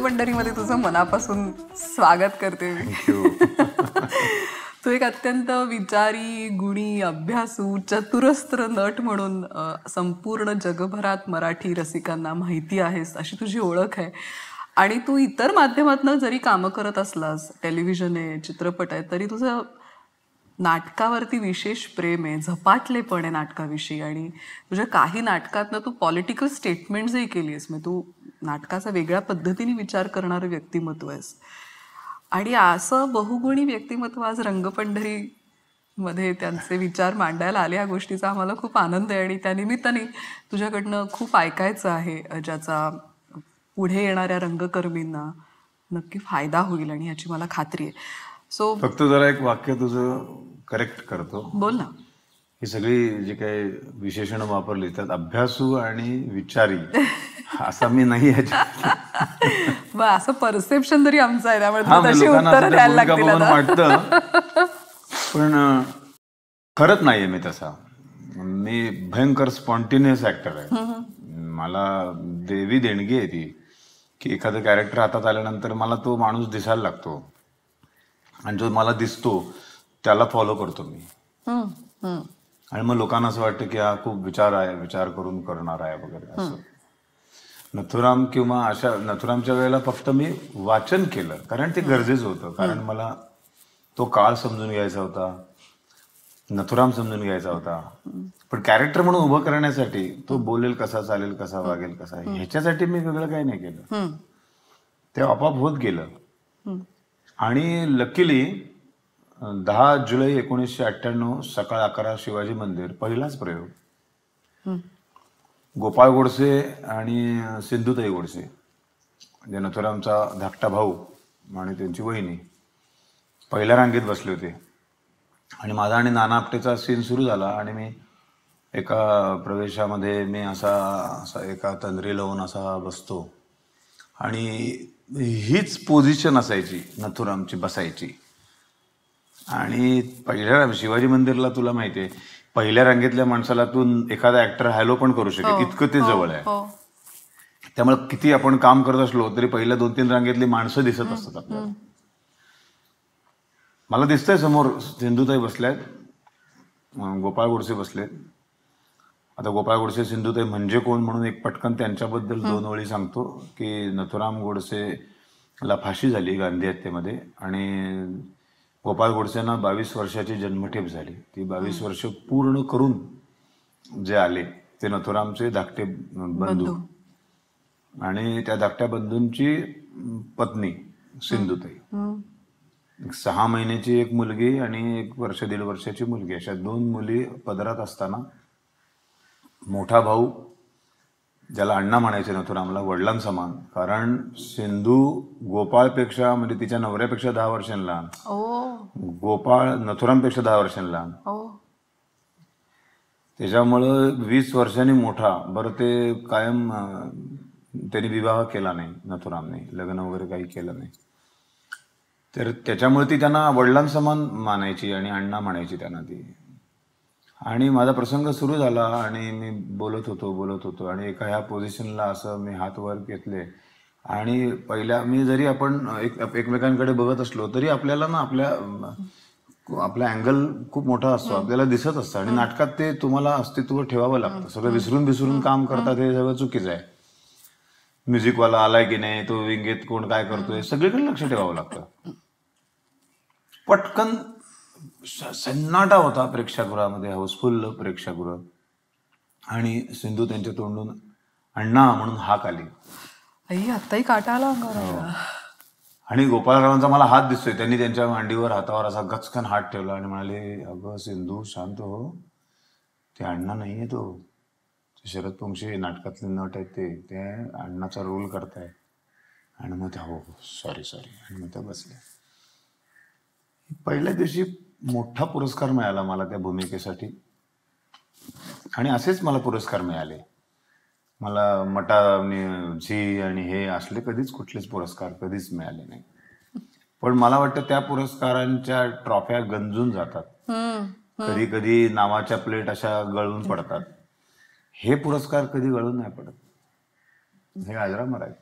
रंगपंढरीमध्ये तुझं मनापासून स्वागत करते मी. तू एक अत्यंत विचारी, गुणी, अभ्यासू, चतुरस्त्र नट म्हणून संपूर्ण जगभरात मराठी रसिकांना माहिती आहेस, अशी तुझी ओळख आहे. आणि तू इतर माध्यमातून जरी कामं करत असलास, टेलिव्हिजन आहे, चित्रपट आहे, तरी तुझं नाटकावरती विशेष प्रेम आहे, झपाटलेपण आहे नाटकाविषयी. आणि तुझ्या काही नाटकातनं तू पॉलिटिकल स्टेटमेंट्सही केली आहेस. म्हणजे तू नाटकाचा वेगळ्या पद्धतीने विचार करणारं व्यक्तिमत्व आहेस. आणि असं बहुगुणी व्यक्तिमत्व आज रंगपंढरीमध्ये त्यांचे विचार मांडायला आले, या गोष्टीचा आम्हाला खूप आनंद आहे. आणि त्यानिमित्ताने तुझ्याकडनं खूप ऐकायचं आहे, ज्याचा पुढे येणाऱ्या रंगकर्मींना नक्की फायदा होईल, आणि याची मला खात्री आहे. सो फक्त जरा एक वाक्य तुझं करेक्ट करतो. बोल ना. ही सगळी जी काही विशेषणं वापरली त्यात अभ्यासू आणि विचारी असा मी नाही ह्याच्यात. असं परसेप्शन तरी आमचं आहे, त्यामुळे तशी उत्तरं द्यायला लागतील आता. वाटतं, पण खरंच नाहीये मी तसा. मी भयंकर स्पॉन्टेनियस ऍक्टर आहे. मला देवी देणगी आहे ती, की एखादं कॅरेक्टर हातात आल्यानंतर मला तो माणूस दिसायला लागतो, आणि जो मला दिसतो त्याला फॉलो करतो मी. आणि मग लोकांना असं वाटतं की हा खूप विचार करून करणार आहे वगैरे असं. नथुराम किंवा अशा नथुरामच्या वेळेला फक्त मी वाचन केलं, कारण ते गरजेचं होतं. कारण मला तो काळ समजून घ्यायचा होता, नथुराम समजून घ्यायचा होता. पण कॅरेक्टर म्हणून उभं करण्यासाठी तो बोलेल कसा, चालेल कसा, वागेल कसा, ह्याच्यासाठी मी वेगळं काही नाही केलं. ते आपोआप होत गेलं. आणि लकीली 10 जुलै 1998 सकाळ 11 शिवाजी मंदिर, पहिलाच प्रयोग. गोपाळ गोडसे आणि सिंधुताई गोडसे, म्हणजे नथुरामचा धाकटा भाऊ आणि त्यांची वहिनी, पहिल्या रांगेत बसले होते. आणि माझा आणि नाना आपटेचा सीन सुरू झाला, आणि मी एका प्रवेशामध्ये मी असा एका तंद्री लावून असा बसतो, आणि हीच पोझिशन असायची नथुरामची बसायची. आणि पहिल्या शिवाजी मंदिरला तुला माहितीये, पहिल्या रांगेतल्या माणसाला तू एखादा ऍक्टर हॅलो पण करू शकेल, इतकं ते जवळ आहे. त्यामुळे किती आपण काम करत असलो तरी पहिल्या 2-3 रांगेतली माणसं दिसत असतात आपल्याला. मला दिसतंय समोर सिंधुताई बसल्यात, गोपाळ गोडसे बसलेत. आता गोपाळ गोडसे सिंधुताई म्हणजे कोण म्हणून एक पटकन त्यांच्याबद्दल 2 ओळी सांगतो, की नथुराम गोडसेला फाशी झाली गांधी हत्येमध्ये, आणि गोपाळ गोडसेंना 22 वर्षाची जन्मठेप झाली. ती 22 वर्ष पूर्ण करून जे आले ते नथुरामचे धाकटे बंधू, आणि त्या धाकट्या बंधूंची पत्नी सिंधुताई. 6 महिन्याची एक मुलगी आणि 1 वर्ष 1.5 वर्षाची मुलगी, अशा 2 मुली पदरात असताना मोठा भाऊ, ज्याला अण्णा म्हणायचे नथुरामला, वडिलांसमान, कारण सिंधू गोपाळपेक्षा, म्हणजे तिच्या नवऱ्यापेक्षा 10 वर्षांनी लहान, गोपाळ नथुरामपेक्षा 10 वर्षांनी लहान. त्याच्यामुळं 20 वर्षांनी मोठा. बरं, ते कायम त्यांनी विवाह केला नाही नथुरामने, लग्न वगैरे काही केलं नाही. तर त्याच्यामुळे ती त्यांना वडिलांसमान मानायची आणि अण्णा म्हणायची त्यांना ती. आणि माझा प्रसंग सुरू झाला, आणि मी बोलत होतो, आणि एका ह्या पोझिशनला असं मी हात वर घेतले, आणि पहिल्या मी जरी आपण एकमेकांकडे बघत असलो तरी आपल्याला ना आपला अँगल खूप मोठा असतो, आपल्याला दिसत असतं. आणि नाटकात ते तुम्हाला अस्तित्व ठेवावं लागतं. सगळं विसरून काम करतात, हे सगळं चुकीचं आहे. म्युझिकवाला आलाय की नाही, तो विंगेत कोण काय करतोय, सगळीकडे लक्ष ठेवावं लागतं. पटकन सन्नाटा होता प्रेक्षागृहामध्ये, हाऊसफुल प्रेक्षागृह, आणि सिंधू त्यांच्या तोंडून अण्णा म्हणून हाक आली. आत्ताही काटा आला अंगावर. आणि गोपाळरावांचा मला हात दिसतोय, त्यांनी त्यांच्या मांडीवर, हातावर असा गचकन हात ठेवला आणि म्हणाले, अगं सिंधू शांत हो, ते अण्णा नाहीये, तो शरद पोंक्षे नाटकातले नट आहेत, ते अण्णाचा रोल करताय. आणि मग त्या, हो सॉरी, आणि मग त्या बसल्या. पहिल्या दिवशी मोठा पुरस्कार मिळाला मला त्या भूमिकेसाठी, आणि असेच मला पुरस्कार मिळाले. मला मटा झी आणि हे असले कधीच कुठलेच पुरस्कार कधीच मिळाले नाही. पण मला वाटतं त्या पुरस्कारांच्या ट्रॉफ्या गंजून जातात, कधी कधी नावाच्या प्लेट अशा गळून पडतात. हे पुरस्कार कधी गळून नाही पडत, हे अजरामर आहे.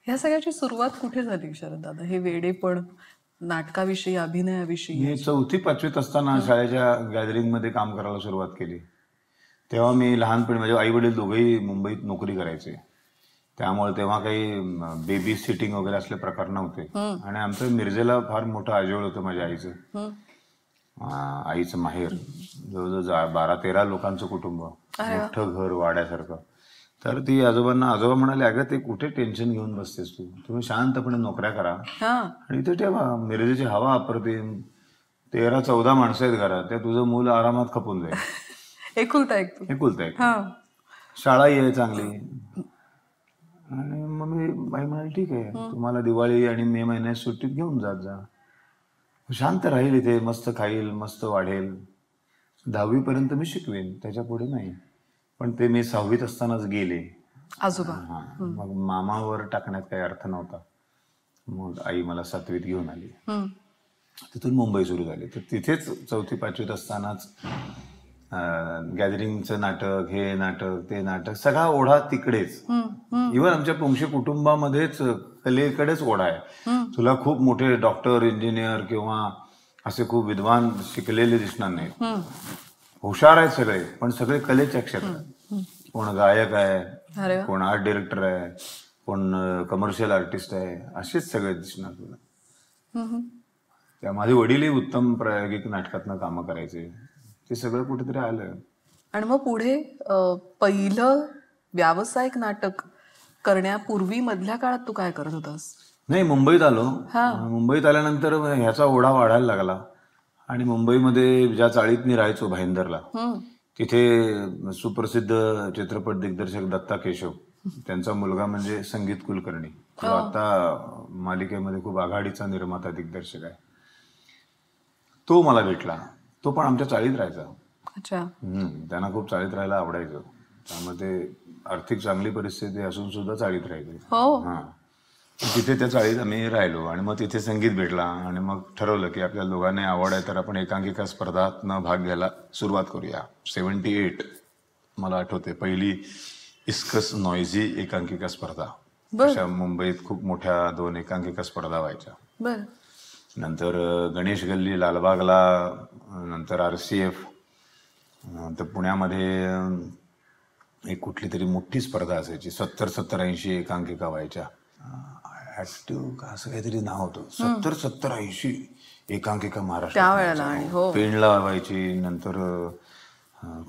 ह्या सगळ्याची सुरुवात कुठे झाली शरद दादा? हे वेडेपण नाटकाविषयी, अभिनयाविषयी? मी 4वी-5वीत असताना शाळेच्या गॅदरिंगमध्ये काम करायला सुरुवात केली. तेव्हा मी लहानपणी, माझे आई वडील दोघेही मुंबईत नोकरी करायचे, त्यामुळे तेव्हा काही बेबी सिटिंग वगैरे असले प्रकार नव्हते. आणि आमचं मिरजेला फार मोठं आजोळ होतं माझ्या आईचं माहेर. जवळजवळ 12-13 लोकांचं कुटुंब, मोठं घर वाड्यासारखं. तर ती आजोबा म्हणाले, अगं ते कुठे टेन्शन घेऊन बसतेस तू, तुम्ही शांतपणे नोकऱ्या करा आणि इथे ठेवा. मिरजेची हवा अप्रतिम, 13-14 माणसं आहेत घरात, त्या तुझं मूल आरामात खपून जाईल. एकुलता एक. शाळाही आहे चांगली. आणि मग मी बाई म्हणाली, ठीक आहे, तुम्हाला दिवाळी आणि मे महिन्यात सुट्टीत घेऊन जात जा, शांत राहील इथे, मस्त खाईल, मस्त वाढेल. 10वी पर्यंत मी शिकवेन, त्याच्या पुढे नाही. पण ते मी 6वीत असतानाच गेले आजोबा. मग मामावर टाकण्यात काही अर्थ नव्हता. मग आई मला 7वीत घेऊन आली. तिथून मुंबई सुरू झाली. तर तिथेच 4वी-5वीत असतानाच गॅदरिंगचं नाटक, हे नाटक, ते नाटक, सगळा ओढा तिकडेच. इव्हन आमच्या पुंशी कुटुंबामध्येच कलेकडेच ओढा आहे. तुला खूप मोठे डॉक्टर, इंजिनियर किंवा असे खूप विद्वान शिकलेले दिसणार नाहीत. हुशार आहेत सगळे, पण सगळे कलेच्या क्षेत्रात. कोण गायक आहे, कोण आर्ट डिरेक्टर आहे, कोण कमर्शियल आर्टिस्ट आहे, असेच सगळे दिसणार तुला. त्या माझे वडीलही उत्तम प्रायोगिक नाटकातनं कामं करायचे. ते सगळं कुठेतरी आलं. आणि मग पुढे पहिलं व्यावसायिक नाटक करण्यापूर्वी मधल्या काळात तू काय करत होतास? नाही, मुंबईत आलो. मुंबईत आल्यानंतर ह्याचा ओढा वाढायला लागला. आणि मुंबईमध्ये ज्या चाळीत मी राहायचो, भाईंदरला, तिथे सुप्रसिद्ध चित्रपट दिग्दर्शक दत्ता केशव, त्यांचा मुलगा म्हणजे संगीत कुलकर्णी, तो आता मालिकेमध्ये खूप आघाडीचा निर्माता दिग्दर्शक आहे. तो मला भेटला. तो पण आमच्या चाळीत राहायचा. त्यांना खूप चाळीत राहायला आवडायचं. त्यामध्ये आर्थिक चांगली परिस्थिती असून सुद्धा चाळीत राहायचे. तिथे त्या चाळीत आम्ही राहिलो. आणि मग तिथे संगीत भेटला. आणि मग ठरवलं की आपल्या दोघांना आवड आहे तर आपण एकांकिका स्पर्धातनं भाग घ्यायला सुरुवात करूया. 78 मला आठवते, पहिली इस्कस नॉयझी एकांकिका स्पर्धा. अशा मुंबईत खूप मोठ्या 2 एकांकिका स्पर्धा व्हायच्या. नंतर गणेश गल्ली लालबागला, नंतर RCF, तर पुण्यामध्ये एक कुठली तरी मोठी स्पर्धा असायची, 70-80 एकांकिका व्हायच्या. ऍक्टिव्ह असं काहीतरी नाव होतं. 70-80 एकांकिका महाराष्ट्रात पेणला व्हायची. नंतर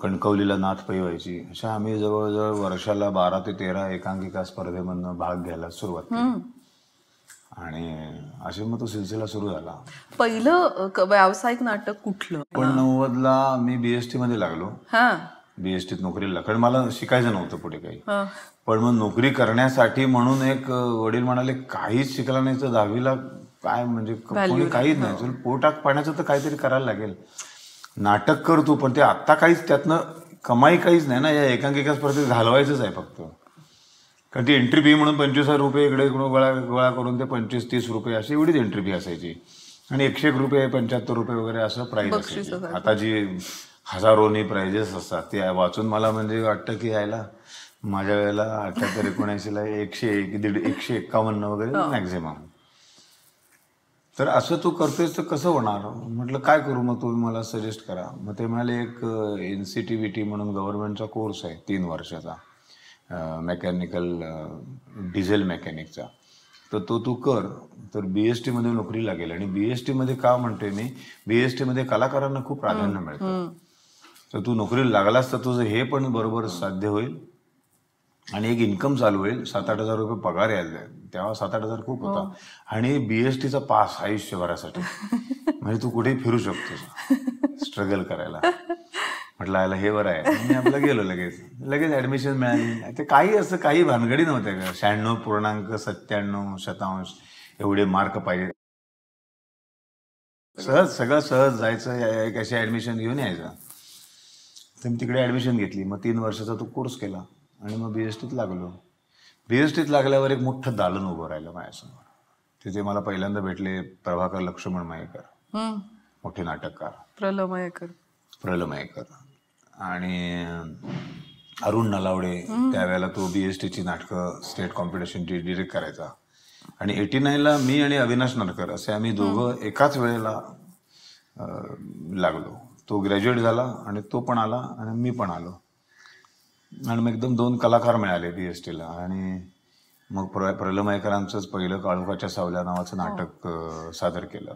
कणकवलीला नाथपै व्हायची. अशा आम्ही जवळजवळ वर्षाला 12 ते 13 एकांकिका स्पर्धेमधनं भाग घ्यायला सुरुवात केली. आणि असे मग तो सिलसिला सुरू झाला. पहिलं व्यावसायिक नाटक कुठलं? पण 90ला मी BST मध्ये लागलो. BSTत नोकरीला लागलो, कारण मला शिकायचं नव्हतं पुढे काही. पण मग नोकरी करण्यासाठी म्हणून एक वडील म्हणाले, काहीच शिकला नाही तर 10वीला काय, म्हणजे कोणी काहीच नाही, तुला पोटात पाण्याचं तर काहीतरी करायला लागेल, नाटक कर तू. पण ते आत्ता काहीच त्यातनं कमाई काहीच नाही ना, या एकांकिका स्पर्धेत घालवायचंच आहे फक्त. कारण ती एंट्री फी म्हणून 25,000 रुपये इकडे गोळा करून ते 25-30 रुपये अशी एवढीच एंट्री फी असायची. आणि 101 रुपये, 75 रुपये वगैरे असं प्राईज असायची. आता जी हजारोनी प्राइजेस असतात ते वाचून मला म्हणजे वाटतं की यायला माझ्या वेळेला 78-79ला 101, 151 वगैरे मॅक्झिमम. तर असं तू करतोयस तर कसं होणार? म्हटलं काय करू मग, तुम्ही मला सजेस्ट करा. मग ते म्हणाले, एक NCTVT म्हणून गव्हर्नमेंटचा कोर्स आहे 3 वर्षाचा, मेकॅनिकल डिझेल मेकॅनिकचा, तर तो तू कर, तर BST मध्ये नोकरी लागेल. आणि BST मध्ये का म्हणतोय मी, BST मध्ये कलाकारांना खूप प्राधान्य मिळतं. तर तू नोकरीला लागलास तर तुझं हे पण बरोबर साध्य होईल आणि एक इन्कम चालू होईल. 7-8 हजार रुपये पगार यायला, तेव्हा 7-8 हजार खूप होता. आणि BSTचा पास आयुष्यभरासाठी, म्हणजे तू कुठेही फिरू शकतोस स्ट्रगल करायला. म्हटलं आयला हे बरं आहे. मी आपलं गेलो, लगेच ऍडमिशन मिळाली. ते काही असं काही भानगडी नव्हत्या का, 96.97% एवढे मार्क पाहिजे, सगळं सहज जायचं, एक अशी ऍडमिशन घेऊन यायचं. तर मी तिकडे ऍडमिशन घेतली. मग 3 वर्षाचा तो कोर्स केला आणि मग BSTत लागलो. BSTत लागल्यावर एक मोठं दालन उभं राहिलं माझ्यासमोर. तिथे मला पहिल्यांदा भेटले प्रभाकर लक्ष्मण मयेकर, मोठे नाटककार, प्रलमयेकर, आणि अरुण नलावडे. त्यावेळेला तो BSTची नाटकं स्टेट कॉम्पिटिशनची डिरेक्ट करायचा. आणि 89ला मी आणि अविनाश नरकर असे आम्ही दोघं एकाच वेळेला लागलो. तो ग्रॅज्युएट झाला आणि तो पण आला आणि मी पण आलो आणि मग एकदम 2 कलाकार मिळाले DSTला. आणि मग प्रलमयकरांचंच पहिलं काळोखाच्या सावल्या नावाचं नाटक सादर केलं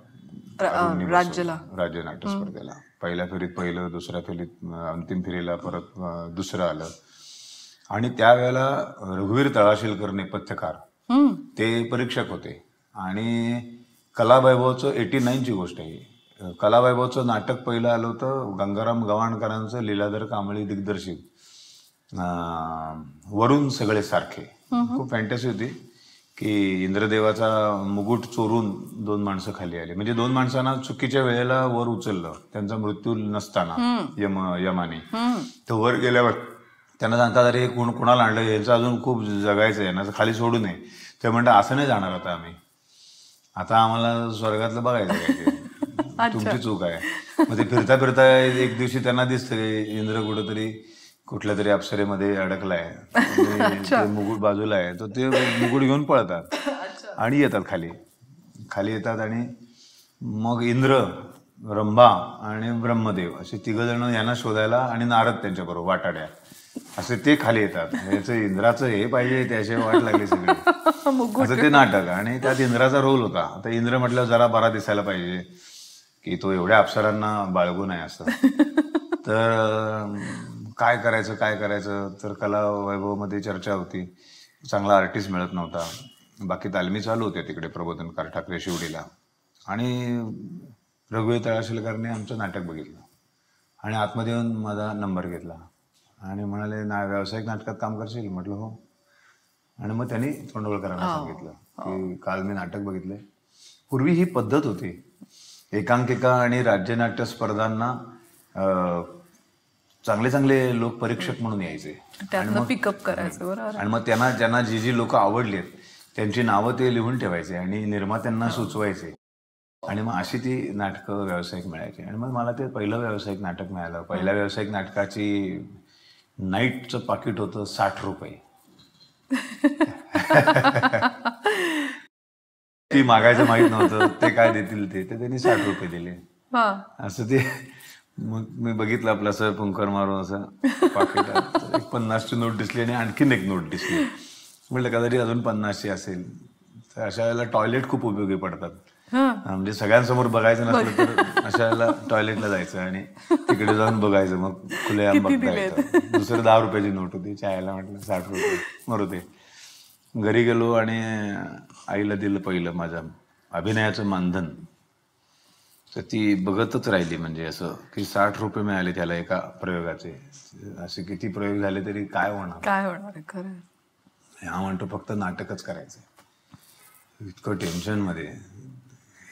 राज्याला, राज्य नाट्य स्पर्धेला. पहिल्या फेरीत पहिलं, दुसऱ्या फेरीत अंतिम फेरीला परत दुसरं आलं. आणि त्यावेळेला रघुवीर तळाशीलकर नेपथ्यकार ते परीक्षक होते. आणि कलावैभवचं 89ची गोष्ट आहे. कलावैभवचं नाटक पहिलं आलं होतं गंगाराम गवाणकरांचं, लीलाधर कांबळी दिग्दर्शित वरून सगळे सारखे. खूप फॅन्टसी होती की इंद्रदेवाचा मुकुट चोरून 2 माणसं खाली आली. म्हणजे 2 माणसांना चुकीच्या वेळेला वर उचललं, त्यांचा मृत्यू नसताना यमाने. तर वर गेल्यावर त्यांना सांगतात, अरे कोणाला आणलं, यांचं अजून खूप जगायचं आहे ना, खाली सोडू नये. ते म्हणतात असं नाही जाणार आता आम्ही, आता आम्हाला स्वर्गातलं बघायचं काय, तुमची चूक आहे. मग ते फिरता फिरता एक दिवशी त्यांना दिसतं इंद्र कुठंतरी कुठल्या तरी अप्सरेमध्ये अडकलाय, ते मुकुट बाजूला आहे, तर ते मुकुट घेऊन पळतात आणि येतात खाली येतात. आणि मग इंद्र, रंभा आणि ब्रह्मदेव असे 3 जण यांना शोधायला, आणि नारद त्यांच्याबरोबर वाटाड्या असे ते खाली येतात. याचं इंद्राचं हे पाहिजे, त्याशिवाय वाट लागली सगळी, असं ते नाटक. आणि त्यात इंद्राचा रोल होता. आता इंद्र म्हटलं जरा बरा दिसायला पाहिजे की तो एवढ्या अप्सरांना बाळगून आहे असं. तर काय करायचं, तर कला वैभवमध्ये चर्चा होती. चांगला आर्टिस्ट मिळत नव्हता. बाकी तालमी चालू होत्या तिकडे प्रबोधनकार ठाकरे शिवडीला. आणि रघुवीर तळाशीलकरने आमचं नाटक बघितलं आणि आतमध्ये येऊन माझा नंबर घेतला आणि म्हणाले, व्यावसायिक नाटकात काम करशील? म्हटलं हो. आणि मग त्यांनी तोंडवळकरांना सांगितलं की काल मी नाटक बघितलंय. पूर्वी ही पद्धत होती, एकांकिका आणि राज्यनाट्य स्पर्धांना चांगले चांगले लोक परीक्षक म्हणून यायचे, पिकअप करायचं. बरोबर. आणि मग ज्यांना जी लोक आवडलीत त्यांची नावं ते लिहून ठेवायचे आणि निर्मात्यांना सुचवायचे. आणि मग अशी ती नाटकं व्यावसायिक मिळायची. आणि मग मला ते पहिलं व्यावसायिक नाटक मिळालं. पहिल्या व्यावसायिक नाटकाची नाईटचं पाकिट होतं 60 रुपये. ती मागायचं माहीत नव्हतं, ते काय देतील ते त्यांनी 60 रुपये दिले असं ते. मग मी बघितलं आपलं असं पुंकर मारून असं पाकिटात एक 50ची नोट दिसली आणि आणखीन एक नोट दिसली. म्हटलं कदाचित अजून 50ची असेल. तर अशा वेळेला टॉयलेट खूप उपयोगी पडतात. म्हणजे सगळ्यांसमोर बघायचं नसलं तर अशा वेळेला टॉयलेटला जायचं आणि तिकडे जाऊन बघायचं, मग खुलेआम बघता येतं. दुसरं 10 रुपयाची नोट होती. चायला म्हटलं 60 रुपये मरू दे. घरी गेलो आणि आईला दिलं पहिलं माझ्या अभिनयाचं मानधन. तर ती बघतच राहिली, म्हणजे असं की 60 रुपये मिळाले त्याला एका प्रयोगाचे. असे किती प्रयोग झाले तरी काय होणार. खरं. हा म्हणतो फक्त नाटकच करायचं. इतकं टेन्शनमध्ये,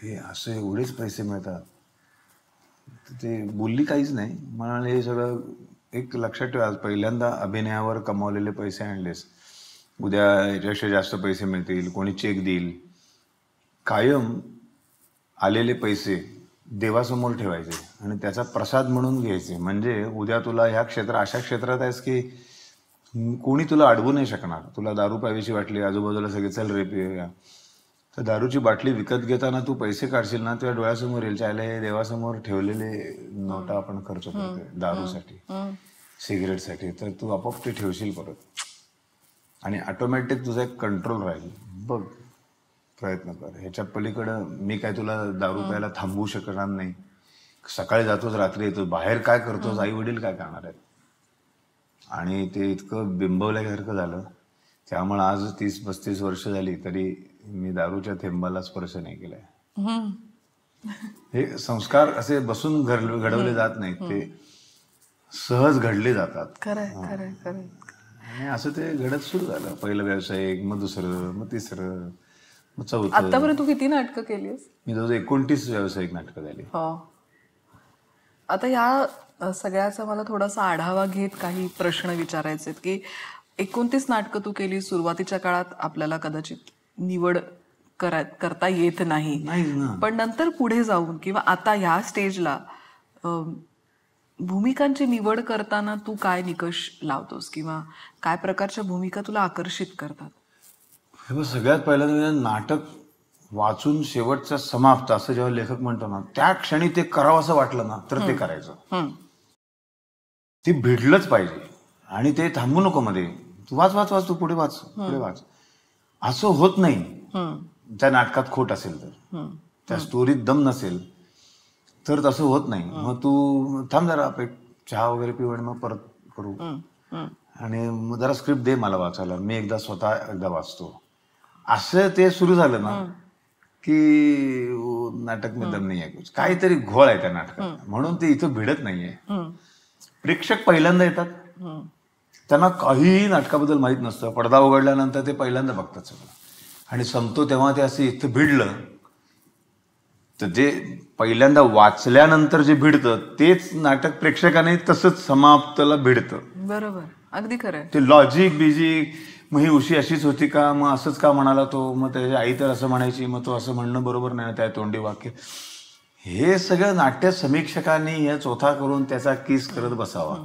हे असं एवढेच पैसे मिळतात. ते बोलली काहीच नाही, म्हणाले हे सगळं एक लक्षात ठेवा, पहिल्यांदा अभिनयावर कमावलेले पैसे आणलेस, उद्या याच्यापेक्षा जास्त पैसे मिळतील, कोणी चेक देईल. कायम आलेले पैसे देवासमोर ठेवायचे आणि त्याचा प्रसाद म्हणून घ्यायचे. म्हणजे उद्या तुला ह्या अशा क्षेत्रात आहेस की कोणी तुला अडवू नाही शकणार. तुला दारू प्यावीशी वाटली, आजूबाजूला सगळे चल रे पिऊया, तर दारूची बाटली विकत घेताना तू पैसे काढशील ना, तुझ्या डोळ्यासमोर येईल चायला हे देवासमोर ठेवलेले नोटा आपण खर्च करतोय दारूसाठी, सिगरेटसाठी. तर तू आपोआप ते ठेवशील परत आणि ऑटोमॅटिक तुझा एक कंट्रोल राहील. बघ, प्रयत्न कर. ह्याच्या पलीकडं मी काय तुला दारू प्यायला थांबवू शकणार नाही. सकाळी जातोच, रात्री येतो, बाहेर काय करतोस, आई वडील काय करणार आहेत. आणि ते इतकं बिंबवल्यासारखं झालं. त्यामुळे आज 30-35 वर्ष झाली तरी मी दारूच्या थेंबाला स्पर्श नाही केलाय. हे संस्कार असे बसून घडवले जात नाहीत, ते सहज घडले जातात. आणि असं ते घडत सुरू झालं. पहिलं व्यावसायिक, मग दुसरं, मग तिसरं, मग चौथं. आतापर्यंत तू किती नाटकं केलीस? मी जवळ 29 व्यावसायिक नाटकं झाली. आता या सगळ्याचा मला थोडासा आढावा घेत काही प्रश्न विचारायचे की 29 नाटकं तू केली. सुरुवातीच्या काळात आपल्याला कदाचित निवड करता येत नाही, पण नंतर पुढे जाऊन किंवा आता ह्या स्टेजला भूमिकांची निवड करताना तू काय निकष लावतोस किंवा काय प्रकारच्या भूमिका तुला आकर्षित करतात? हे बघ, सगळ्यात पहिल्यांदा नाटक वाचून शेवटचा समाप्त असं जेव्हा लेखक म्हणतो ना, त्या क्षणी ते करावं असं वाटलं ना तर ते करायचं. ते भिडलंच पाहिजे आणि ते थांबू नको मध्ये. तू वाच वाच वाच, तू पुढे वाच, पुढे वाच. असं होत नाही. त्या नाटकात खोट असेल तर, त्या स्टोरीत दम नसेल तर तसं होत नाही. मग तू थांब जरा, एक चहा वगैरे पिऊ आणि मग परत करू, आणि मग जरा स्क्रिप्ट दे मला वाचायला, मी एकदा स्वतः एकदा वाचतो. असं ते सुरू झालं ना की नाटक में दम नाही आहे, काहीतरी घोळ आहे त्या नाटकात. म्हणून ते इथं भिडत नाहीये. प्रेक्षक पहिल्यांदा येतात, त्यांना काहीही नाटकाबद्दल माहित नसतं. पडदा उघडल्यानंतर ते पहिल्यांदा बघतात सगळं, आणि संपतो तेव्हा ते असं इथं भिडलं तर जे पहिल्यांदा वाचल्यानंतर जे भिडतं तेच नाटक प्रेक्षकाने तसंच समाप्तला भिडतं. बरोबर, अगदी खरं. ते लॉजिक बिजिक, मग ही उशी अशीच होती का, मग असंच का म्हणाला तो, मग त्याची आई तर असं म्हणायची, मग तो असं म्हणणं बरोबर नाही, त्या तोंडी वाक्य. हे सगळं नाट्य समीक्षकांनी या चोथा करून त्याचा किस करत बसावा.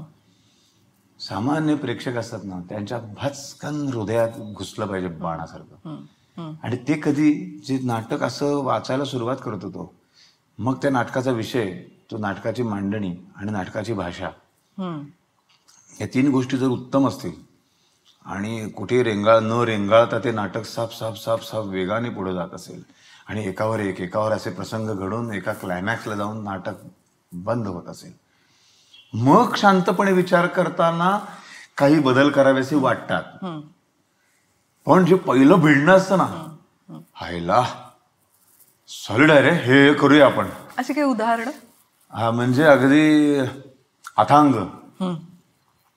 सामान्य प्रेक्षक असतात ना, त्यांच्या भचकन हृदयात घुसलं पाहिजे बाणासारखं. आणि ते कधी जे नाटक असं वाचायला सुरुवात करत होतो, मग त्या नाटकाचा विषय, तो नाटकाची मांडणी आणि नाटकाची भाषा, या तीन गोष्टी जर उत्तम असतील आणि कुठे न रेंगाळता ते नाटक साफ साफ साफ साफ वेगाने पुढे जात असेल आणि एकावर असे प्रसंग घडून एका क्लायमॅक्सला जाऊन नाटक बंद होत असेल, मग शांतपणे विचार करताना काही बदल करावेसे वाटतात. पण जे पहिलं भिडणं असतं ना, हायला सॉलिड आहे रे, हे करूया आपण. अशी काही उदाहरण? हा, म्हणजे अगदी अथांग,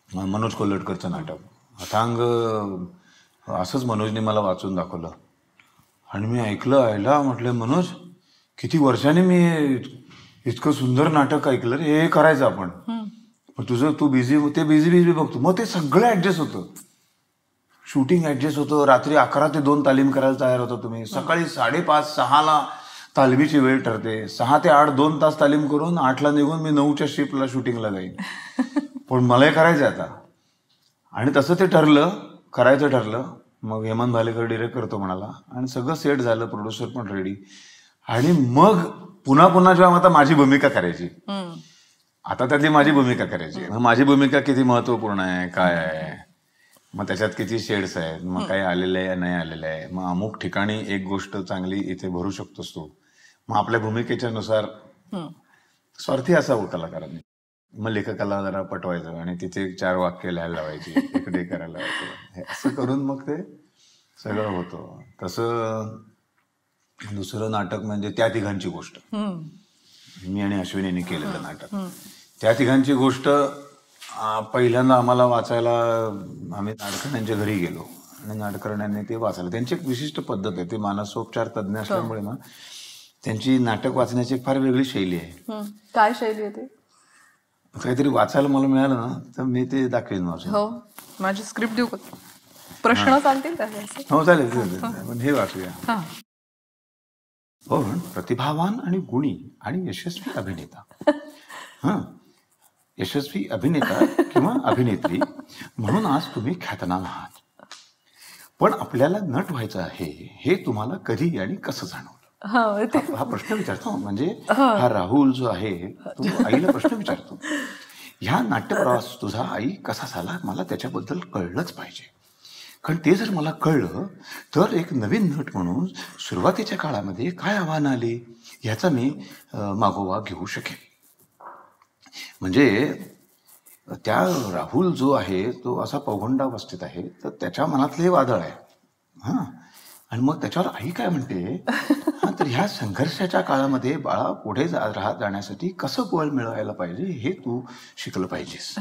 मनोज कोल्हटकरचं नाटक अथांग. असंच मनोजने मला वाचून दाखवलं आणि मी ऐकलं, आयला म्हटलं, मनोज किती वर्षांनी मी इतकं सुंदर नाटक ऐकलं रे, हे करायचं आपण. तुझं तू ते बिझी बघतो. मग ते सगळं ऍडजस्ट होतं. शूटिंग ऍडजस्ट होतं. रात्री 11 ते 2 तालीम करायला तयार होता तुम्ही. सकाळी 5:30-6ला तालमीची वेळ ठरते. 6 ते 8 2 तास तालीम करून 8ला निघून मी 9च्या शिफ्टला शूटिंगला जाईन. पण मला हे करायचं आता. आणि तसं ते करायचं ठरलं. मग हेमंत भालेकर डिरेक्ट करतो म्हणाला आणि सगळं सेट झालं, प्रोड्युसर पण रेडी. आणि मग पुन्हा जेव्हा आता माझी भूमिका करायची, आता त्यातली माझी भूमिका करायची, माझी भूमिका किती महत्वपूर्ण आहे, काय आहे, मग त्याच्यात किती शेड्स आहेत, मग काही आलेलं आहे नाही आलेलं आहे, मग अमुक ठिकाणी एक गोष्ट चांगली इथे भरू शकतोस तू. मग आपल्या भूमिकेच्या नुसार स्वार्थी असावं कलाकारांनी. मग लेखकाला जरा पटवायचं आणि तिथे 4 वाक्य लिहायला लावायची, इकडे करायला लावायचं, असं करून मग ते सगळं होतं. तसं दुसरं नाटक म्हणजे त्या तिघांची गोष्ट, मी आणि अश्विनीने केलेलं नाटक. त्या तिघांची गोष्ट पहिल्यांदा आम्हाला वाचायला आम्ही नाडकर्ण्यांच्या घरी गेलो आणि नाडकर्ण्यांनी ते वाचायला. त्यांची एक विशिष्ट पद्धत आहे. ते मानसोपचार तज्ज्ञ असल्यामुळे ना त्यांची नाटक वाचण्याची एक फार वेगळी शैली आहे. काय शैली आहे ते? काहीतरी वाचायला मला मिळालं ना तर मी ते दाखवेन वाचून. हो, माझी स्क्रिप्ट देऊ का? प्रश्न चालतील का? हो चालेल, पण हे वाचूया. पण प्रतिभावान आणि गुणी आणि यशस्वी अभिनेता, यशस्वी अभिनेता किंवा अभिनेत्री म्हणून आज तुम्ही ख्यातनाम आहात. पण आपल्याला नट व्हायचं आहे हे तुम्हाला कधी आणि कसं जाणवलं? हा प्रश्न विचारतो. म्हणजे हा राहुल जो आहे तो आईला प्रश्न विचारतो, ह्या नाट्यप्रवास तुझा आई कसा झाला, मला त्याच्याबद्दल कळलंच पाहिजे. कारण ते जर मला कळलं तर एक नवीन नट म्हणून सुरुवातीच्या काळामध्ये काय आव्हानं आली ह्याचा मी मागोवा घेऊ शकेन. म्हणजे त्या राहुल जो आहे तो असा पौगंडावस्थेत आहे, तर त्याच्या मनातलं हे वादळ आहे. आणि मग त्याच्यावर आई काय म्हणते, तर ह्या संघर्षाच्या काळामध्ये बाळा पुढे जाण्यासाठी कसं बळ मिळवायला पाहिजे हे तू शिकलं पाहिजेस.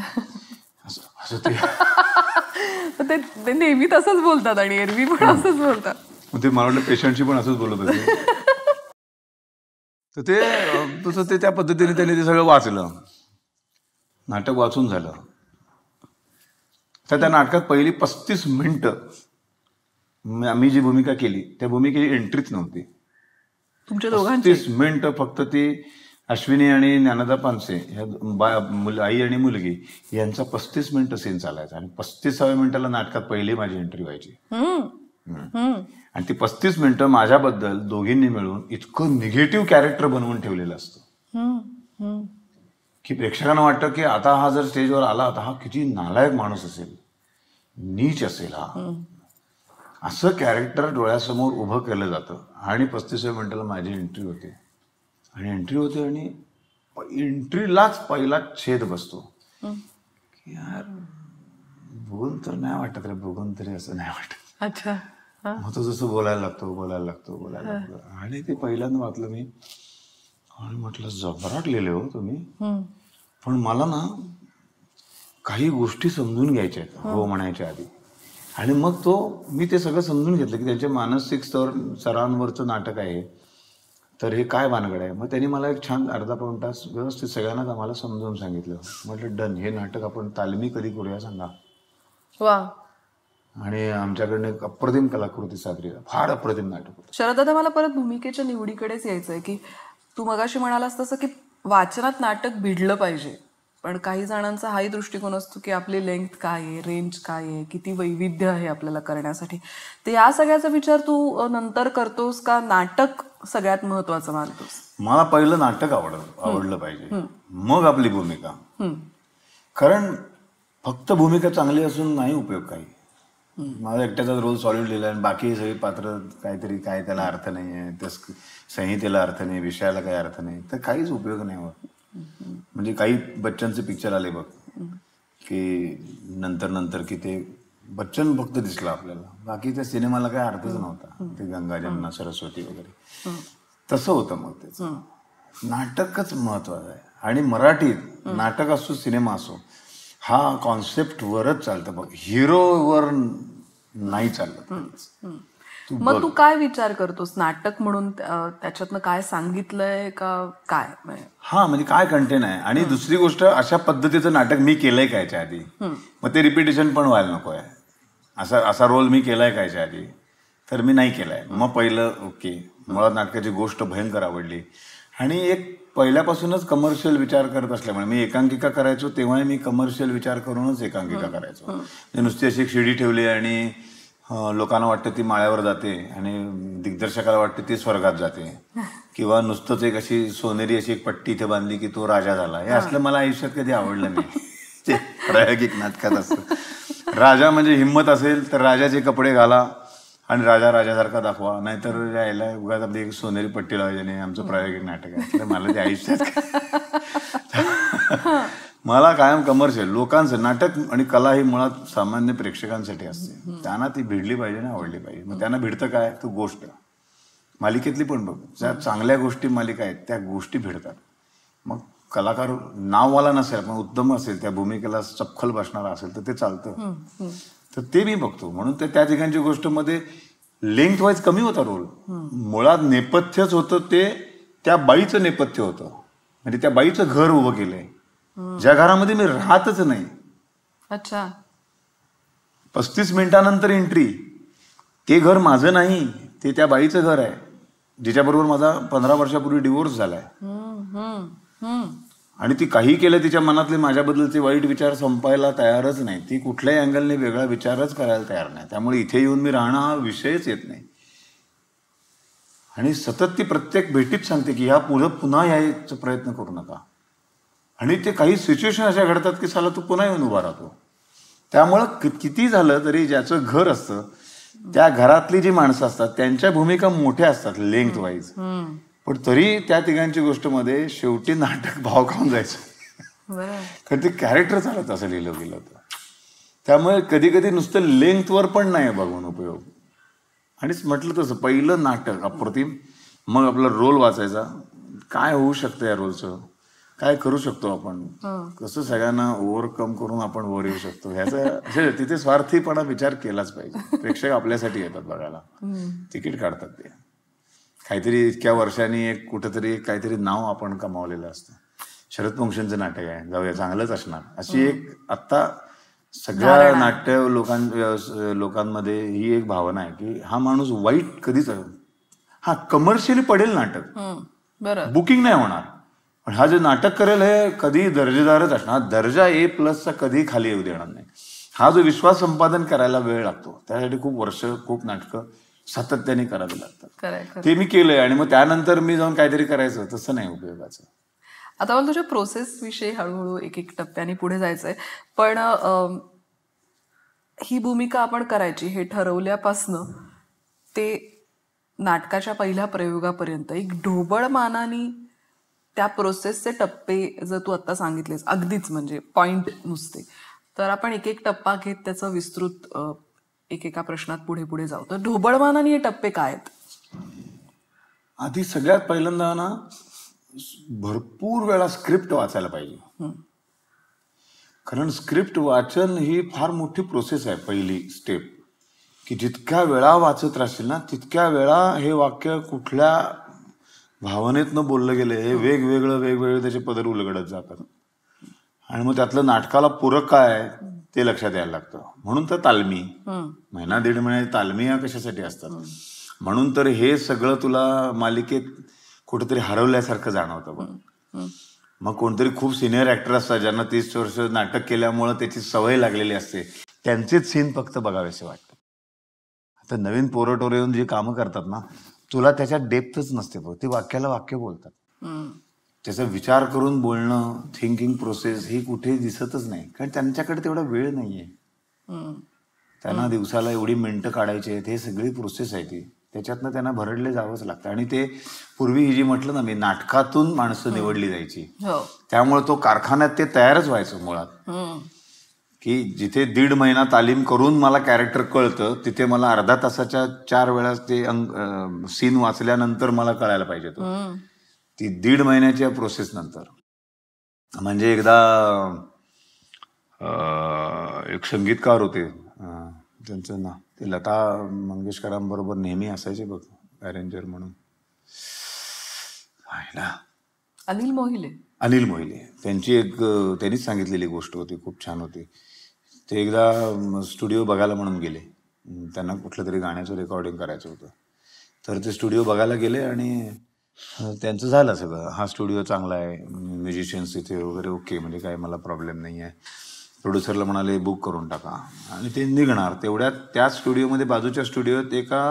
असं ते नेहमी तसंच बोलतात आणि एरवी पण असंच बोलतात. ते मला वाटलं पेशंटशी पण असंच बोलत होते. तर ते तसं ते त्या पद्धतीने त्याने ते सगळं वाचलं. नाटक वाचून झालं तर त्या नाटकात पहिली 35 मिनिटं आम्ही जी भूमिका केली त्या भूमिकेची एंट्रीच नव्हती. तुमच्या दोघांची 35 मिनिटं फक्त ती अश्विनी आणि ज्ञानदा पानसे ह्या आई आणि मुलगी यांचा 35 मिनिटं सीन चालायचा आणि 35व्या मिनिटाला नाटकात पहिली माझी एंट्री व्हायची. आणि ती 35 मिनिटं माझ्याबद्दल दोघींनी मिळून इतकं निगेटिव्ह कॅरेक्टर बनवून ठेवलेलं असतं की प्रेक्षकांना वाटतं की आता हा जर स्टेजवर आला तर हा किती नालायक माणूस असेल, नीच असेल हा, असं कॅरेक्टर डोळ्यासमोर उभं केलं जातं. आणि 35व्या मिनिटाला माझी एंट्री होते आणि एंट्रीलाच पहिला छेद बसतो की यार बघून तर नाही वाटत रे, बघून तरी असं नाही वाटत. अच्छा. मग तो जसं बोलायला लागतो आणि ते पहिल्यांदा वाचलं मी आणि म्हटलं जबराट लिहिले हो तुम्ही, पण मला ना काही गोष्टी समजून घ्यायच्या आहेत हो म्हणायच्या आधी. आणि मग मी ते सगळं समजून घेतलं की त्यांच्या मानसिक स्तरांवरचं नाटक आहे, तर हे काय भानगड आहे. मग त्यांनी मला एक छान अर्धा पाऊण तास व्यवस्थित सगळ्यांनाच आम्हाला समजावून सांगितलं. म्हटलं डन, हे नाटक आपण तालमी कधी करूया सांगा. वा. आणि आमच्याकडनं एक अप्रतिम कलाकृती सादरी, फार अप्रतिम नाटक होतं. शरद दादा, मला परत भूमिकेच्या निवडीकडेच यायचंय की तू मगाशी म्हणालास तसं की वाचनात नाटक भिडलं पाहिजे, पण काही जणांचा हाही दृष्टिकोन असतो की आपली लेंथ काय आहे, रेंज काय आहे, किती वैविध्य आहे आपल्याला करण्यासाठी. तर या सगळ्याचा विचार तू नंतर करतोस का नाटक सगळ्यात महत्वाचं मानतोस? मला पहिलं नाटक आवडलं पाहिजे, मग आपली भूमिका. कारण फक्त भूमिका चांगली असून नाही उपयोग काही. माझा एकट्याचा रोल सॉलिड लिहिला आणि बाकी सगळी पात्र काहीतरी काय त्याला अर्थ नाही आहे, त्या संहितेला अर्थ नाही, विषयाला काही अर्थ नाही, तर काहीच उपयोग नाही होत. म्हणजे काही बच्चनचे पिक्चर आले बघ की नंतर की ते बच्चन फक्त दिसला आपल्याला, बाकी त्या सिनेमाला काही अर्थच नव्हता. ते गंगा जमुना सरस्वती वगैरे तसं होतं. मग त्याचं नाटकच महत्वाचं आहे. आणि मराठीत नाटक असो सिनेमा असो हा कॉन्सेप्ट वरच चालतं बघ, हिरोवर नाही चालत. मग तू काय विचार करतोस नाटक म्हणून, त्याच्यातनं काय सांगितलंय का काय? हा म्हणजे काय कंटेंट आहे. आणि दुसरी गोष्ट, अशा पद्धतीचं नाटक मी केलंय का याच्या आधी, मग ते रिपिटेशन पण व्हायला नको आहे. असा रोल मी केलाय का याच्या आधी, तर मी नाही केलाय. मग पहिलं ओके, मला नाटकाची गोष्ट भयंकर आवडली. आणि एक पहिल्यापासूनच कमर्शियल विचार करत असल्यामुळे मी एकांकिका करायचो तेव्हा मी कमर्शियल विचार करूनच एकांकिका करायचो. नुसती अशी एक शिडी ठेवली आणि लोकांना वाटतं ती माळ्यावर जाते आणि दिग्दर्शकाला वाटतं ती स्वर्गात जाते, किंवा नुसतंच एक अशी सोनेरी अशी एक पट्टी इथे बांधली की तो राजा झाला. हे असलं मला आयुष्यात कधी आवडलं नाही. ते प्रायोगिक नाटकात असतं. राजा म्हणजे हिंमत असेल तर राजाचे कपडे घाला आणि राजासारखा दाखवा, नाहीतर यायला उगाच आपली एक सोनेरी पट्टी लावायची नाही. आमचं प्रायोगिक नाटक आहे. मला ते आयुष्यात मला कायम कमर्शियल लोकांचं नाटक आणि कला ही मुळात सामान्य प्रेक्षकांसाठी असते. त्यांना ती भिडली पाहिजे ना, आवडली पाहिजे. मग त्यांना भिडतं काय, तो गोष्ट मालिकेतली पण बघ, ज्या चांगल्या गोष्टी मालिका आहेत त्या गोष्टी भिडतात. मग कलाकार नाववाला नसेल पण उत्तम असेल, त्या भूमिकेला चपखल बसणारा असेल तर ते चालतं. तर ते मी बघतो. म्हणून त्या ठिकाणची गोष्ट मध्ये लेंथ वाईज कमी होता रोल. मुळात नेपथ्यच होतं, ते त्या बाईचं नेपथ्य होतं. म्हणजे त्या बाईचं घर उभं केलंय ज्या घरामध्ये मी राहतच नाही. अच्छा. 35 मिनिटानंतर एंट्री, ते घर माझं नाही, ते त्या बाईचं घर आहे जिच्याबरोबर माझा 15 वर्षापूर्वी डिवोर्स झालाय. आणि ती काही केलं तिच्या मनातले माझ्याबद्दलचे वाईट विचार संपायला तयारच नाही. ती कुठल्याही अँगलने वेगळा विचारच करायला तयार नाही. त्यामुळे इथे येऊन मी राहणं हा विषयच येत नाही. आणि सतत ती प्रत्येक भेटीत सांगते की ह्या पुन्हा यायचा प्रयत्न करू नका. आणि ते काही सिच्युएशन अशा घडतात की साला तू पुन्हा येऊन उभा राहतो. त्यामुळं किती झालं तरी ज्याचं घर असतं त्या घरातली जी माणसं असतात त्यांच्या भूमिका मोठ्या असतात लेंथ वाईज, पण तरी त्या तिघांची गोष्ट मध्ये शेवटी नाटक भाव खाऊन जायचं. कारण ते कॅरेक्टर चालत असं लिहिलं गेलं होतं. त्यामुळे कधी कधी नुसतं लेंथवर पण नाही बघून उपयोग. आणि म्हटलं तसं पहिलं नाटक अप्रतिम, मग आपला रोल वाचायचा, काय होऊ शकतं या रोलचं, काय करू शकतो आपण, कसं सगळ्यांना ओव्हरकम करून आपण वर येऊ शकतो, ह्याचा तिथे स्वार्थीपणा विचार केलाच पाहिजे. प्रेक्षक आपल्यासाठी येतात बघायला, तिकीट काढतात ते. काहीतरी इतक्या वर्षांनी एक कुठंतरी काहीतरी नाव आपण कमावलेलं असतं. शरद पोंक्षेंचं नाटक आहे, जाऊया चांगलंच असणार, अशी एक आत्ता सगळ्या नाट्य लोकांमध्ये ही एक भावना आहे की हा माणूस वाईट कधीच, हा कमर्शियली पडेल नाटक, बुकिंग नाही होणार, पण हा जे नाटक करेल हे कधी दर्जेदारच असणार. दर्जा A+चा कधी खाली येऊ देणार नाही. हा जो विश्वास संपादन करायला वेळ लागतो, त्यासाठी खूप वर्ष, खूप नाटकं सातत्याने करावी लागतात. ते मी केलंय आणि मग त्यानंतर मी जाऊन काहीतरी करायचं, तसं नाही उपयोगाचं. आता मला तुझ्या प्रोसेस विषयी हळूहळू एक एक टप्प्याने पुढे जायचंय, पण ही भूमिका आपण करायची हे ठरवल्यापासनं ते नाटकाच्या पहिल्या प्रयोगापर्यंत एक ढोबळ मानाने त्या प्रोसेसचे टप्पे जर तू आता सांगितलेस अगदीच म्हणजे पॉइंट नुसते, तर आपण एक एक टप्पा घेत त्याचं विस्तृत एकेका प्रश्नात पुढे पुढे जाऊ. तर ढोबळ मानाने हे टप्पे काय आहेत? आधी सगळ्यात पहिल्यांदा ना भरपूर वेळा स्क्रिप्ट वाचायला पाहिजे. कारण स्क्रिप्ट वाचन ही फार मोठी प्रोसेस आहे, पहिली स्टेप. की जितक्या वेळा वाचत राहशील ना तितक्या वेळा हे वाक्य कुठल्या भावनेतनं बोललं गेले हे वेगवेगळे त्याचे पदर उलगडत जातात. आणि मग त्यातलं नाटकाला पूरक काय ते लक्षात यायला लागतं. म्हणून तर तालमी, महिना दीड महिने तालमी या कशासाठी असतात. म्हणून तर हे सगळं तुला मालिकेत कुठेतरी हरवल्यासारखं जाणवतं. पण मग कोणतरी खूप सिनियर ऍक्टर असतात ज्यांना 30 वर्ष नाटक केल्यामुळे त्याची सवय लागलेली असते, त्यांचेच सीन फक्त बघावेसे वाटतात. आता नवीन पोरटोर येऊन जी कामं करतात ना, तुला त्याच्यात डेप्थच नसते. ते वाक्याला वाक्य बोलतात. त्याचा विचार करून बोलणं, थिंकिंग प्रोसेस ही कुठे दिसतच नाही, कारण त्यांच्याकडे तेवढा वेळ नाहीये. त्यांना दिवसाला एवढी मिनिटं काढायची आहेत, हे सगळी प्रोसेस आहे ती. त्याच्यातनं त्यांना भरडले जावंच लागतं. आणि ते पूर्वी ही जी म्हटलं ना मी, नाटकातून माणसं निवडली जायची, त्यामुळे तो कारखान्यात ते तयारच व्हायचं मुळात. की जिथे 1.5 महिना तालीम करून मला कॅरेक्टर कळतं, तिथे मला अर्धा तासाच्या 4 वेळा ते सीन वाचल्यानंतर मला कळायला पाहिजे तो. ती 1.5 महिन्याच्या प्रोसेस नंतर. म्हणजे एकदा एक संगीतकार होते, त्यांचं ना ते लता मंगेशकरांबरोबर नेहमी असायचे बघ, अरेंजर म्हणून, अनिल मोहिले. त्यांची एक त्यांनीच सांगितलेली गोष्ट होती, खूप छान होती. ते एकदा स्टुडिओ बघायला म्हणून गेले. त्यांना कुठलं तरी गाण्याचं रेकॉर्डिंग करायचं होतं. तर ते स्टुडिओ बघायला गेले आणि त्यांचं झालं सगळं. हा स्टुडिओ चांगला आहे, म्युझिशियन्स इथे वगैरे ओके, म्हणजे काय मला प्रॉब्लेम नाही आहे. प्रोड्युसरला म्हणाले बुक करून टाका आणि ते निघणार. तेवढ्यात त्याच स्टुडिओमध्ये, बाजूच्या स्टुडिओत एका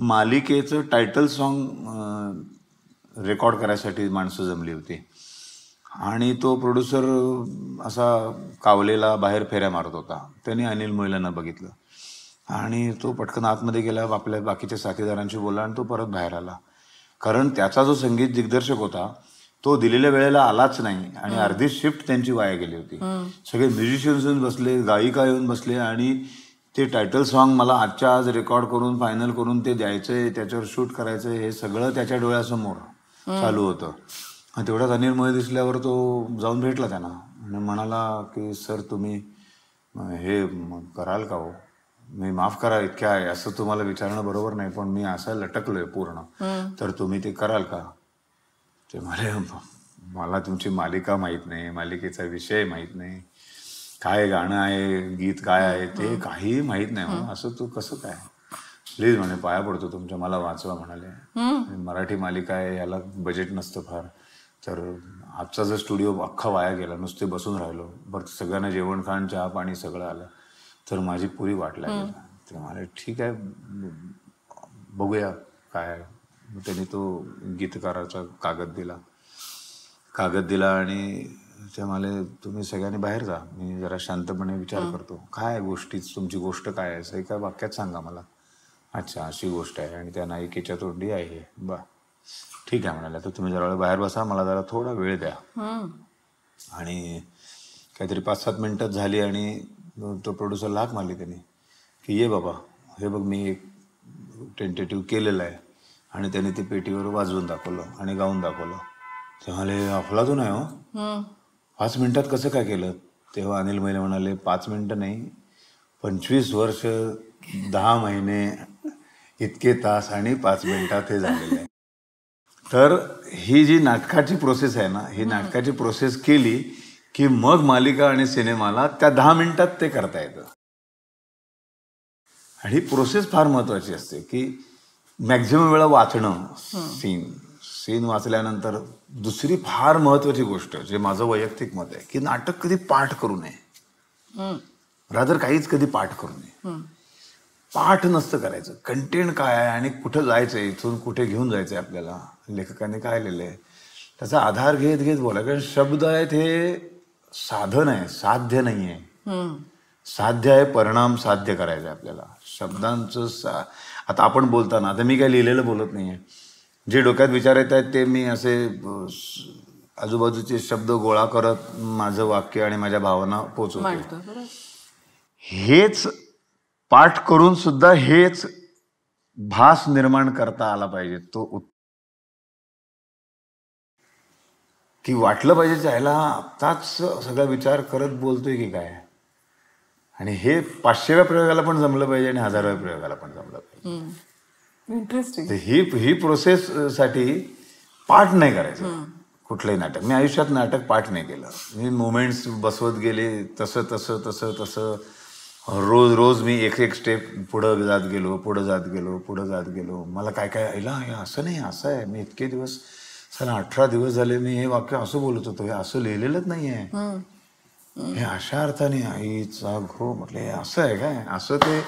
मालिकेचं टायटल सॉन्ग रेकॉर्ड करायसाठी माणसं जमली होती. आणि तो प्रोड्युसर असा कावलेला बाहेर फेऱ्या मारत होता. त्याने अनिल मोहिलांना बघितलं आणि तो पटकन आतमध्ये गेला, आपल्या बाकीच्या साथीदारांशी बोलला आणि तो परत बाहेर आला. कारण त्याचा जो संगीत दिग्दर्शक होता तो दिलेल्या वेळेला आलाच नाही आणि अर्धी शिफ्ट त्यांची वाया गेली होती. सगळे म्युझिशियन्स येऊन बसले, गायिका येऊन बसले आणि ते टायटल सॉन्ग मला आजच्या आज रेकॉर्ड करून फायनल करून ते द्यायचंय, त्याच्यावर शूट करायचंय, हे सगळं त्याच्या डोळ्यासमोर चालू होतं. आणि तेवढ्यात अनिल मोहिते दिसल्यावर तो जाऊन भेटला त्यांना आणि म्हणाला की सर तुम्ही हे कराल का हो, मी माफ करा इतक्या आहे असं तुम्हाला विचारणं बरोबर नाही, पण मी असं लटकलोय पूर्ण, तर तुम्ही ते कराल का. ते मला तुमची मालिका माहीत नाही, मालिकेचा विषय माहीत नाही, काय गाणं आहे, गीत काय आहे ते काही माहीत नाही, असं तू कसं काय, प्लीज म्हणे पाया पडतो तुमच्या, मला वाचवा म्हणाले. मराठी मालिका आहे, याला बजेट नसतं फार, तर आजचा जर स्टुडिओ अख्खा वाया गेला, नुसते बसून राहिलो, बरं सगळ्यांना जेवण खाण चहा पाणी सगळं आलं तर माझी पुरी वाट लागेल. ते म्हणाले ठीक आहे बघूया काय. त्यांनी तो गीतकाराचा कागद दिला आणि ते म्हणाले तुम्ही सगळ्यांनी बाहेर जा, मी जरा शांतपणे विचार करतो, काय गोष्टीच तुमची गोष्ट काय आहे, असं एका वाक्यात सांगा मला. अच्छा अशी गोष्ट आहे आणि त्या नायिकेच्या तोंडी आहे, बा ठीक आहे म्हणाले, तर तुम्ही जरा वेळ बाहेर बसा, मला जरा थोडा वेळ द्या. आणि काहीतरी 5-7 मिनिटात झाली आणि तो प्रोड्युसरला हाक मारली त्यांनी की ये बाबा, हे बघ मी एक टेंटेटिव्ह केलेलं आहे. आणि त्याने ते पेटीवर वाजवून दाखवलं आणि गाऊन दाखवलं. ते म्हणाले अफलातून आहे हो, 5 मिनिटात कसं काय केलं. तेव्हा अनिल मोहिले म्हणाले 5 मिनिटं नाही, 25 वर्ष 10 महिने इतके तास आणि 5 मिनिटात हे झालेलं आहे. तर ही जी नाटकाची प्रोसेस आहे ना, ही नाटकाची प्रोसेस केली की मग मालिका आणि सिनेमाला त्या 10 मिनिटात ते करता येतं. आणि ही प्रोसेस फार महत्वाची असते की मॅक्झिमम वेळा वाचणं, सीन वाचल्यानंतर. दुसरी फार महत्वाची गोष्ट जे माझं वैयक्तिक मत आहे की नाटक कधी पाठ करू नये. रादर काहीच कधी पाठ करू नये. पाठ नसतं करायचं. कंटेंट काय आहे आणि कुठं जायचंय, इथून कुठे घेऊन जायचंय आपल्याला, लेखकांनी काय लिहिलंय त्याचा आधार घेत घेत बोला. कारण शब्द आहेत हे साधन आहे, साध्य नाही आहे. साध्य आहे परिणाम साध्य करायचा आपल्याला. शब्दांचं आता आपण बोलताना, आता मी काय लिहिलेलं बोलत नाहीये, जे डोक्यात विचार येत आहेत ते मी असे आजूबाजूचे शब्द गोळा करत माझं वाक्य आणि माझ्या भावना पोचवतो. हेच पाठ करून सुद्धा हेच भास निर्माण करता आला पाहिजे. तो की वाटलं पाहिजे चायला आत्ताच सगळा विचार करत बोलतोय की काय. आणि हे 500व्या प्रयोगाला पण जमलं पाहिजे आणि 1000व्या प्रयोगाला पण जमलं पाहिजे. इंटरेस्टिंग. ही प्रोसेस साठी पाठ नाही करायचं कुठलंही नाटक. मी आयुष्यात नाटक पाठ नाही केलं. मी मुमेंट्स बसवत गेले तसं तसं तसं तसं. रोज रोज मी एक एक स्टेप पुढं जात गेलो. मला काय काय आईला हे असं नाही, असं आहे. मी इतके दिवस 18 दिवस झाले मी हे वाक्य असं बोलत होतो, हे असं लिहिलेलंच नाही आहे, हे अशा अर्थाने आईचा घो म्हटलं हे असं आहे काय. असं ते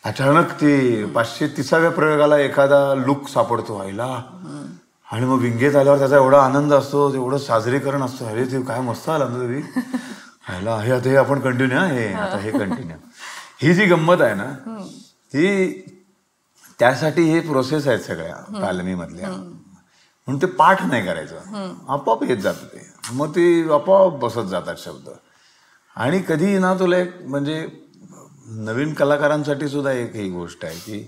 अचानक ते 530व्या प्रयोगाला एखादा लुक सापडतो आईला. आणि मग विंगेत आल्यावर त्याचा एवढा आनंद असतो, एवढं साजरीकरण असतं. अरे ते काय मस्त आला ना तुम्ही ह्याला, हे आता हे आपण कंटिन्यू, हे कंटिन्यू. ही जी गंमत आहे ना ती, त्यासाठी हे प्रोसेस आहेत सगळ्या तालमीमधल्या. म्हणून ते पाठ नाही करायचं, आपोआप येत जातं ते. मग ते आपोआप बसत जातात शब्द. आणि कधी ना तुला एक म्हणजे नवीन कलाकारांसाठी सुद्धा एक ही गोष्ट आहे की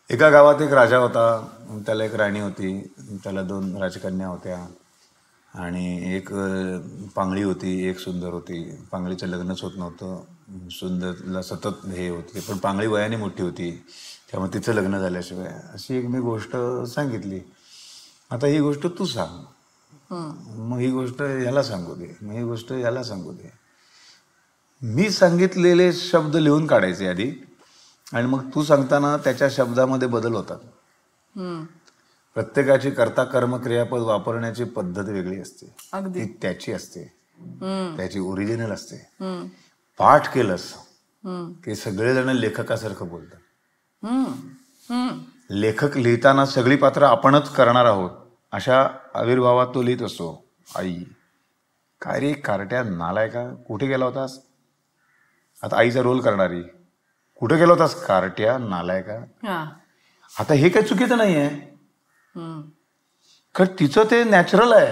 एका गावात एक राजा होता, त्याला एक राणी होती, त्याला 2 राजकन्या होत्या आणि एक पांगळी होती, एक सुंदर होती. पांगळीचं लग्नच होत नव्हतं, सुंदरला सतत हे होते, पण पांगळी वयाने मोठी होती त्यामुळे तिचं लग्न झाल्याशिवाय. अशी एक मी गोष्ट सांगितली. आता ही गोष्ट तू सांग, मग ही गोष्ट ह्याला सांगू दे, मग ही गोष्ट ह्याला सांगू दे. मी सांगितलेले शब्द लिहून काढायचे आधी आणि मग तू सांगताना त्याच्या शब्दामध्ये बदल होतात. प्रत्येकाची कर्ता कर्म क्रियापद वापरण्याची पद्धत वेगळी असते, ती त्याची असते, त्याची ओरिजिनल असते. पाठ केलंस की सगळेजण लेखकासारखं बोलतात. लेखक लिहिताना सगळी पात्र आपणच करणार आहोत अशा आविर्भावात तो लिहित असतो. आई काय रे कारट्या नालायका, कुठे गेला होतास. आता आईचा रोल करणारी, कुठे गेला होतास कारट्या नालायका. आता हे काही चुकीचं नाही आहे, कारण तिचं ते नॅचरल आहे.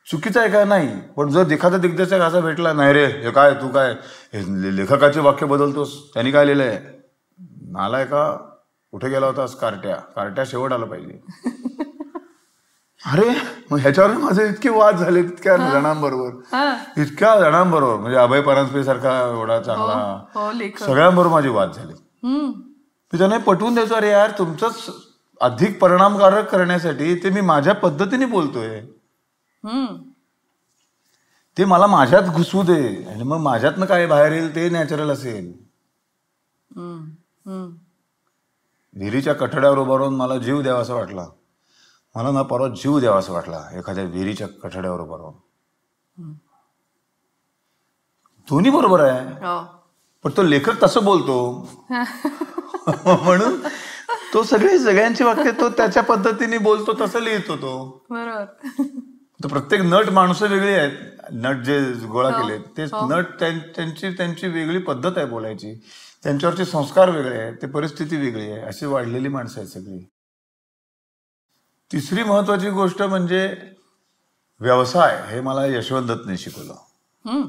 चुकीचं आहे का नाही. पण जर एखादा दिग्दर्शक असा भेटला, नाही रे हे काय तू काय लेखकाचे वाक्य बदलतोस, त्यांनी काय लिहिलंय, नालायका कुठे गेला होतास कारट्या शेवट आलं पाहिजे. अरे मग ह्याच्यावर माझे इतके वाद झाले इतक्या जणांबरोबर, म्हणजे अभय परांजपे सारखा एवढा चांगला, सगळ्यांबरोबर माझे वाद झाले. मी त्यांना पटवून द्यायचो, अरे यार तुमचंच अधिक परिणामकारक करण्यासाठी ते मी माझ्या पद्धतीने बोलतोय, ते मला माझ्यात घुसू दे आणि मग माझ्यातनं काय बाहेर येईल ते नॅचरल असेल. विहिरीच्या कठड्यावर उभा राहून मला जीव द्यावासा वाटला, मला ना परत जीव द्यावासा वाटला एखाद्या विहिरीच्या कठड्यावर उभा राहून. दोन्ही बरोबर आहे, पण तो लेखक तसं बोलतो म्हणून तो सगळ्यांची वाक्य तो त्याच्या पद्धतीने बोलतो, तसं लिहितो तो. बरोबर. प्रत्येक नट माणसं वेगळी आहेत. नट जे गोळा केले ते नट त्यांची वेगळी पद्धत आहे बोलायची, त्यांच्यावरचे संस्कार वेगळे आहेत, ते परिस्थिती वेगळी आहे, अशी वाढलेली माणसं आहेत सगळी. तिसरी महत्वाची गोष्ट म्हणजे व्यवसाय. हे मला यशवंत दत्तने शिकवलं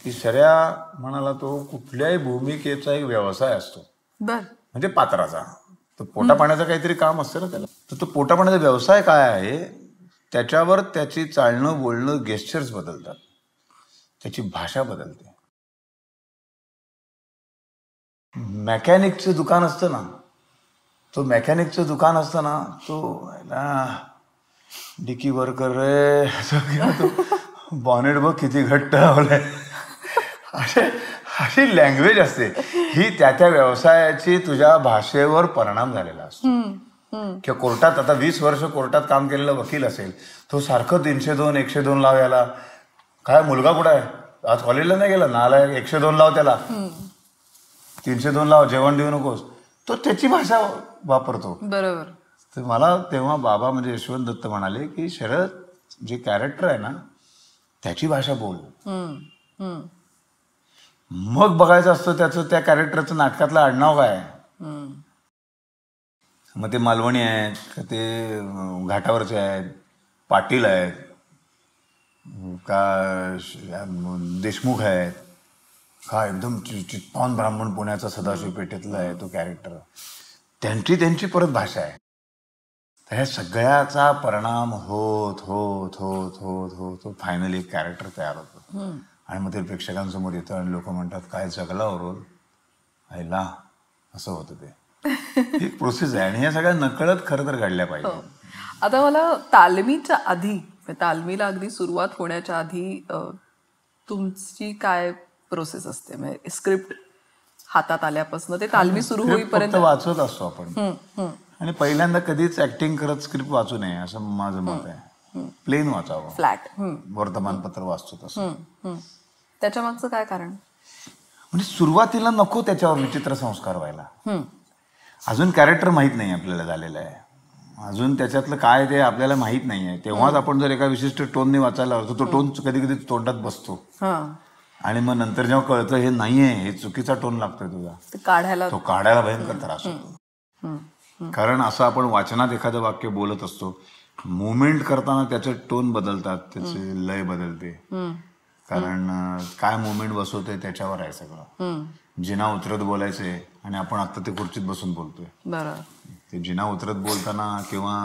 की शर्या म्हणाला तो कुठल्याही भूमिकेचा एक व्यवसाय असतो, म्हणजे पात्राचा. तो पोटापाण्याचं काहीतरी काम असतं ना त्याला, तर तो पोटापाण्याचा व्यवसाय काय आहे त्याच्यावर त्याची चालणं बोलणं गेस्चर्स बदलतात, त्याची भाषा बदलते. मेकॅनिकचं दुकान असतं ना, तो मेकॅनिकचं दुकान असतं ना, तो डिकी वर्कर रे, तो बॉनेट बघ किती घट्ट लावलंय, अशी लँग्वेज असते ही. त्या व्यवसायाची तुझ्या भाषेवर परिणाम झालेला असतो. किंवा कोर्टात, आता 20 वर्ष कोर्टात काम केलेला वकील असेल, तो सारखं 302 102 लाव याला, काय मुलगा कुठं आहे, आज कॉलेजला नाही गेला नाला 102 लाव त्याला, 302 लाव, जेवण देऊ नकोस, तो त्याची भाषा वापरतो. बरोबर. तर मला तेव्हा बाबा म्हणजे यशवंत दत्त म्हणाले की शरद जे कॅरेक्टर आहे ना त्याची भाषा बोल. मग बघायचं असतं त्याचं त्या कॅरेक्टरचं नाटकातलं आडनाव काय आहे. मग ते मालवणी आहेत का ते घाटावरचे आहेत, पाटील आहेत का देशमुख आहेत का एकदम चित्पावन ब्राह्मण पुण्याचा सदाशिव पेठेतला आहे तो कॅरेक्टर, त्यांची परत भाषा आहे. तर ह्या सगळ्याचा परिणाम होत होत होत होत होत होत फायनली एक कॅरेक्टर तयार होतं आणि मग ते प्रेक्षकांसमोर येतं आणि लोक म्हणतात काय जगला रोल आईला, असं होतं. ते एक प्रोसेस आहे आणि ह्या सगळ्या नकळत खरं तर घडल्या पाहिजे. आता मला तालमीच्या आधी, तालमीला अगदी सुरुवात होण्याच्या आधी तुमची काय प्रोसेस असते? म्हणजे स्क्रिप्ट हातात आल्यापासून ते तालमी सुरू होईपर्यंत वाचत असतो आपण आणि पहिल्यांदा कधीच ऍक्टिंग करत स्क्रिप्ट वाचू नये असं माझं मत आहे. प्लेन वाचावं, फ्लॅट वर्तमानपत्र वाचतो तसं. त्याच्या मागचं काय कारण? म्हणजे सुरुवातीला नको त्याच्यावर विचित्र संस्कार व्हायला. अजून कॅरेक्टर माहित नाही आपल्याला झालेलं आहे, अजून त्याच्यातलं काय ते आपल्याला माहित नाही आहे. तेव्हाच आपण जर एका विशिष्ट टोनने वाचायला लागतो तो टोन कधी कधी तोंडात बसतो आणि मग नंतर जेव्हा कळतं हे नाहीये, हे चुकीचा टोन लागतोय तुझा, तो काढायला भयंकर त्रास होतो. कारण असं आपण वाचनात एखादं वाक्य बोलत असतो, मुवमेंट करताना त्याचे टोन बदलतात, त्याचे लय बदलते. कारण काय मुवमेंट बसवते त्याच्यावर आहे सगळं. जिना उतरत बोलायचे आणि आपण आता ते खुर्चीत बसून बोलतोय. ते जिना उतरत बोलताना किंवा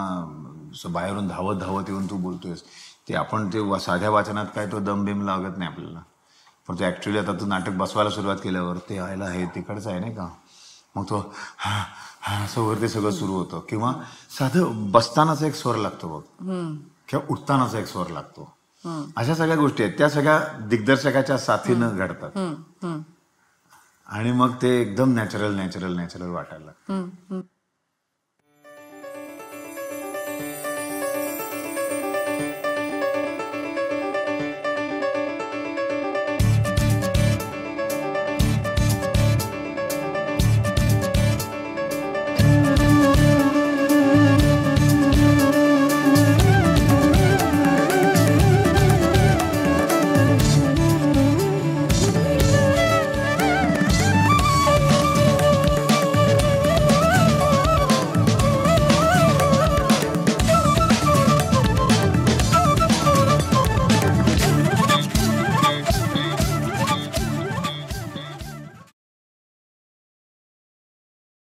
बाहेरून धावत धावत येऊन तू बोलतोयस ते आपण ते साध्या वाचनात काय तो दमबिम लागत नाही आपल्याला. पण ते ऍक्च्युली आता तू नाटक बसवायला सुरुवात केल्यावर ते आयला हे तिकडचं आहे नाही का, मग तो हा हा असं वगैरे ते सगळं सुरू होतं. किंवा साधं बसतानाच एक स्वर लागतो बघ, किंवा उठतानाचा एक स्वर लागतो. अशा सगळ्या गोष्टी आहेत, त्या सगळ्या दिग्दर्शकाच्या साथीनं घडतात आणि मग ते एकदम नॅचरल वाटायला लागतं.